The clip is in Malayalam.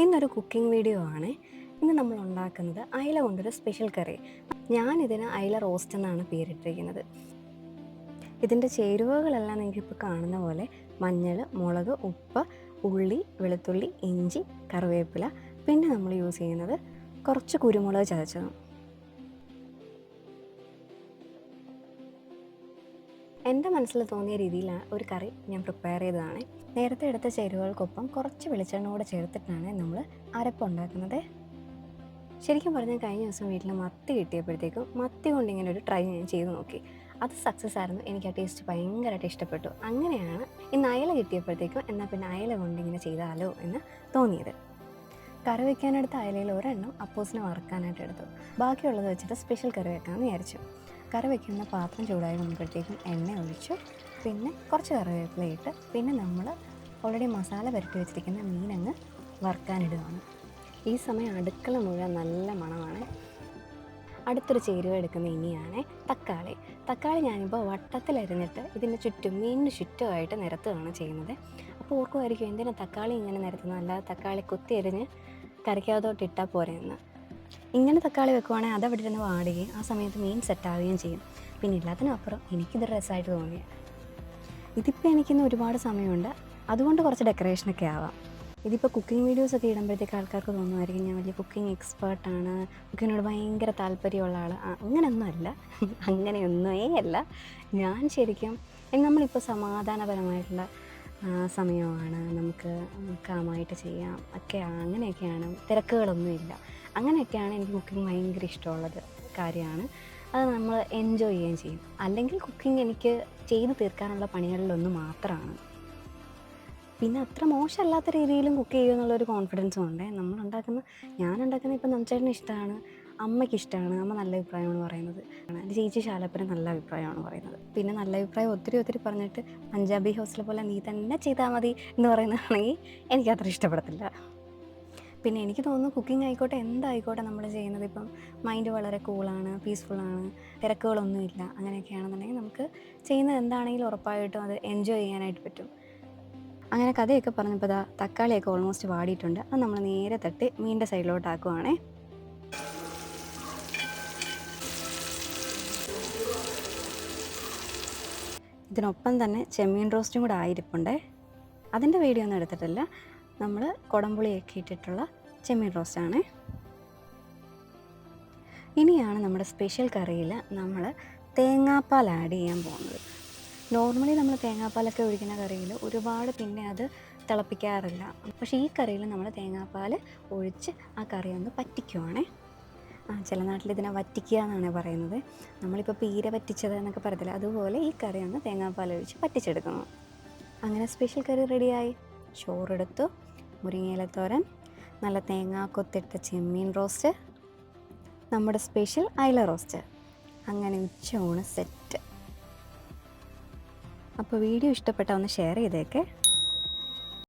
ഇന്നൊരു കുക്കിംഗ് വീഡിയോ ആണ്. ഇന്ന് നമ്മൾ ഉണ്ടാക്കുന്നത് അയില കൊണ്ടൊരു സ്പെഷ്യൽ കറി. ഞാനിതിന് അയില റോസ്റ്റ് എന്നാണ് പേരിട്ടിരിക്കുന്നത്. ഇതിൻ്റെ ചേരുവകളെല്ലാം നിങ്ങൾക്കിപ്പോൾ കാണുന്ന പോലെ മഞ്ഞൾ, മുളക്, ഉപ്പ്, ഉള്ളി, വെളുത്തുള്ളി, ഇഞ്ചി, കറിവേപ്പില, പിന്നെ നമ്മൾ യൂസ് ചെയ്യുന്നത് കുറച്ച് കുരുമുളക് ചതച്ചതും. എൻ്റെ മനസ്സിൽ തോന്നിയ രീതിയിലാണ് ഒരു കറി ഞാൻ പ്രിപ്പയർ ചെയ്തതാണ്. നേരത്തെ എടുത്ത ചേരുവകൾക്കൊപ്പം കുറച്ച് വെളിച്ചെണ്ണ കൂടെ ചേർത്തിട്ടാണ് നമ്മൾ അരപ്പുണ്ടാക്കുന്നത്. ശരിക്കും പറഞ്ഞാൽ കഴിഞ്ഞ ദിവസം വീട്ടിൽ മത്തി കിട്ടിയപ്പോഴത്തേക്കും മത്തി കൊണ്ട് ഇങ്ങനെ ഒരു ട്രൈ ഞാൻ ചെയ്ത് നോക്കി. അത് സക്സസ് ആയിരുന്നു. എനിക്ക് ആ ടേസ്റ്റ് ഭയങ്കരമായിട്ട് ഇഷ്ടപ്പെട്ടു. അങ്ങനെയാണ് ഇന്ന് അയല കിട്ടിയപ്പോഴത്തേക്കും എന്നാൽ പിന്നെ അയല കൊണ്ട് ഇങ്ങനെ ചെയ്താലോ എന്ന് തോന്നിയത്. കറി വയ്ക്കാനെടുത്ത അയലയിൽ ഒരെണ്ണം അപ്പോസിനെ വറുക്കാനായിട്ട് എടുത്തു. ബാക്കിയുള്ളത് വെച്ചിട്ട് സ്പെഷ്യൽ കറി വെക്കാമെന്ന് വിചാരിച്ചു. കറി വയ്ക്കുന്ന പാത്രം ചൂടായി വന്നപ്പോഴത്തേക്കും എണ്ണ ഒഴിച്ചു, പിന്നെ കുറച്ച് കറിവേപ്പില ഇട്ട്, പിന്നെ നമ്മൾ ഓൾറെഡി മസാല പുരട്ടി വെച്ചിരിക്കുന്ന മീനങ്ങ് വറുക്കാനിടുകയാണ്. ഈ സമയം അടുക്കള മുഴുവൻ നല്ല മണമാണ്. അടുത്തൊരു ചേരുവ എടുക്കുന്ന ഇനിയാണ് തക്കാളി. തക്കാളി ഞാനിപ്പോൾ വട്ടത്തിലരിഞ്ഞിട്ട് ഇതിൻ്റെ ചുറ്റും മീനിന് ചുറ്റുമായിട്ട് നിരത്തുകയാണ് ചെയ്യുന്നത്. അപ്പോൾ ഓർക്കുമായിരിക്കും എന്തിനാണ് തക്കാളി ഇങ്ങനെ നിരത്തുന്നത്, അല്ലാതെ തക്കാളി കുത്തി എരിഞ്ഞ് കറിക്കകത്തോട്ട് ഇട്ടാൽ പോരെയെന്ന്. ഇങ്ങനെ തക്കാളി വെക്കുവാണെങ്കിൽ അതവിടെ ഇരുന്ന് വാടുകയും ആ സമയത്ത് മീൻ സെറ്റാവുകയും ചെയ്യും. പിന്നെ എല്ലാത്തിനും എനിക്കിത് രസമായിട്ട് തോന്നിയത്. ഇതിപ്പോൾ എനിക്കിന്ന് ഒരുപാട് സമയമുണ്ട്, അതുകൊണ്ട് കുറച്ച് ഡെക്കറേഷനൊക്കെ ആവാം. ഇതിപ്പോൾ കുക്കിംഗ് വീഡിയോസൊക്കെ ഇടുമ്പോഴത്തേക്ക് ആൾക്കാർക്ക് തോന്നുമായിരിക്കും ഞാൻ വലിയ കുക്കിംഗ് എക്സ്പേർട്ടാണ്, കുക്കിങ്ങിനോട് ഭയങ്കര താല്പര്യമുള്ള ആൾ. അങ്ങനെയൊന്നുമല്ല, അങ്ങനെയൊന്നുമേ അല്ല. ഞാൻ ശരിക്കും നമ്മളിപ്പോൾ സമാധാനപരമായിട്ടുള്ള സമയമാണ്, നമുക്ക് കാമായിട്ട് ചെയ്യാം ഒക്കെ, അങ്ങനെയൊക്കെയാണ്, തിരക്കുകളൊന്നുമില്ല, അങ്ങനെയൊക്കെയാണ് എനിക്ക് കുക്കിംഗ് ഭയങ്കര ഇഷ്ടമുള്ളത് കാര്യമാണ്. അത് നമ്മൾ എൻജോയ് ചെയ്യുകയും ചെയ്യും. അല്ലെങ്കിൽ കുക്കിംഗ് എനിക്ക് ചെയ്ത് തീർക്കാനുള്ള പണികളിലൊന്ന് മാത്രമാണ്. പിന്നെ അത്ര മോശമല്ലാത്ത രീതിയിലും കുക്ക് ചെയ്യുക എന്നുള്ളൊരു കോൺഫിഡൻസും ഉണ്ട്. ഞാനുണ്ടാക്കുന്ന ഇപ്പം നനച്ചേട്ടന് ഇഷ്ടമാണ്, അമ്മയ്ക്ക് ഇഷ്ടമാണ്, അമ്മ നല്ല അഭിപ്രായമാണ് പറയുന്നത്. എൻ്റെ ചേച്ചി ശാലപ്പന് നല്ല അഭിപ്രായമാണ് പറയുന്നത്. പിന്നെ നല്ല അഭിപ്രായം ഒത്തിരി പറഞ്ഞിട്ട് പഞ്ചാബി ഹൗസിലെ പോലെ നീ തന്നെ ചെയ്താൽ മതി എന്ന് പറയുന്നതാണെങ്കിൽ എനിക്കത്ര ഇഷ്ടപ്പെടത്തില്ല. പിന്നെ എനിക്ക് തോന്നുന്നു കുക്കിംഗ് ആയിക്കോട്ടെ എന്തായിക്കോട്ടെ നമ്മൾ ചെയ്യുന്നത് ഇപ്പം മൈൻഡ് വളരെ കൂളാണ്, പീസ്ഫുള്ളാണ്, തിരക്കുകളൊന്നുമില്ല, അങ്ങനെയൊക്കെയാണെന്നുണ്ടെങ്കിൽ നമുക്ക് ചെയ്യുന്നത് എന്താണെങ്കിലും ഉറപ്പായിട്ടും അത് എൻജോയ് ചെയ്യാനായിട്ട് പറ്റും. അങ്ങനെ കഥയൊക്കെ പറഞ്ഞപ്പോൾ തക്കാളിയൊക്കെ ഓൾമോസ്റ്റ് വാടിയിട്ടുണ്ട്. അത് നമ്മൾ നേരെ തട്ടി മീനിൻ്റെ സൈഡിലോട്ടാക്കുവാണേ. ഇതിനൊപ്പം തന്നെ ചെമ്മീൻ റോസ്റ്റും കൂടെ ആയിരിപ്പുണ്ടേ. അതിൻ്റെ വീഡിയോ ഒന്നും എടുത്തിട്ടില്ല. നമ്മൾ കുടംപുളിയൊക്കെ ഇട്ടിട്ടുള്ള ചെമ്മീൻ റോസ്റ്റാണ്. ഇനിയാണ് നമ്മുടെ സ്പെഷ്യൽ കറിയിൽ നമ്മൾ തേങ്ങാപ്പാൽ ആഡ് ചെയ്യാൻ പോകുന്നത്. നോർമലി നമ്മൾ തേങ്ങാപ്പാലൊക്കെ ഒഴിക്കുന്ന കറിയിൽ ഒരുപാട് പിന്നെ അത് തിളപ്പിക്കാറില്ല. പക്ഷേ ഈ കറിയിൽ നമ്മൾ തേങ്ങാപ്പാൽ ഒഴിച്ച് ആ കറി ഒന്ന് പറ്റിക്കുവാണേ. ചില നാട്ടിൽ ഇതിനെ വറ്റിക്കുക എന്നാണ് പറയുന്നത്. നമ്മളിപ്പോൾ പീര പറ്റിച്ചത് എന്നൊക്കെ പറയത്തില്ല, അതുപോലെ ഈ കറി ഒന്ന് തേങ്ങാപ്പാൽ ഒഴിച്ച് പറ്റിച്ചെടുക്കുന്നു. അങ്ങനെ സ്പെഷ്യൽ കറി റെഡിയായി. ചോറെടുത്തു, മുരിങ്ങയിലത്തോരൻ, നല്ല തേങ്ങാ കൊത്തിട്ട ചെമ്മീൻ റോസ്റ്റ്, നമ്മുടെ സ്പെഷ്യൽ അയില റോസ്റ്റ്. അങ്ങനെ ഉച്ചയൂണ് സെറ്റ്. അപ്പോൾ വീഡിയോ ഇഷ്ടപ്പെട്ടാൽ ഒന്ന് ഷെയർ ചെയ്തേക്കെ.